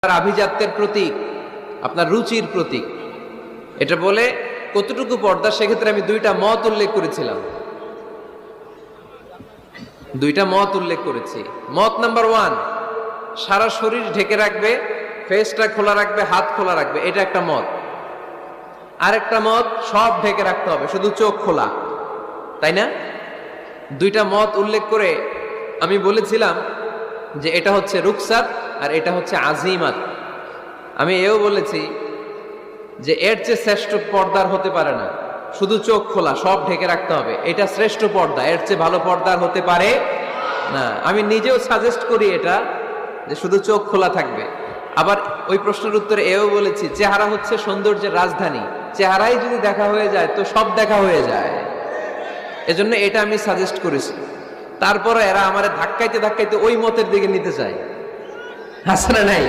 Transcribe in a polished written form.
আপনার আভিজাত্যের প্রতীক, আপনার রুচির প্রতীক। এটা বলে কতটুকু পর্দা, সেক্ষেত্রে আমি দুইটা মত উল্লেখ করেছিলাম। মত নাম্বার 1, সারা শরীর ঢেকে রাখবে, ফেসটা খোলা রাখবে, হাত খোলা রাখবে, এটা একটা মত। আরেকটা মত, সব ঢেকে রাখতে হবে, শুধু চোখ খোলা, তাই না? দুইটা মত উল্লেখ করে আমি বলেছিলাম যে এটা হচ্ছে রুকসাত আর এটা হচ্ছে আজিমাত। আমি এও বলেছি যে এর চেয়ে শ্রেষ্ঠ পর্দার হতে পারে না, শুধু চোখ খোলা, সব ঢেকে রাখতে হবে, এটা শ্রেষ্ঠ পর্দা, এর চেয়ে ভালো পর্দার হতে পারে না। আমি নিজেও সাজেস্ট করি এটা, যে শুধু চোখ খোলা থাকবে। আবার ওই প্রশ্নের উত্তরে এও বলেছি চেহারা হচ্ছে সৌন্দর্যের রাজধানী, চেহারাই যদি দেখা হয়ে যায় তো সব দেখা হয়ে যায়, এজন্য এটা আমি সাজেস্ট করেছি। তারপরে এরা আমারে ধাক্কাইতে ধাক্কাইতে ওই মতের দিকে নিতে চায়, আছে না নাই?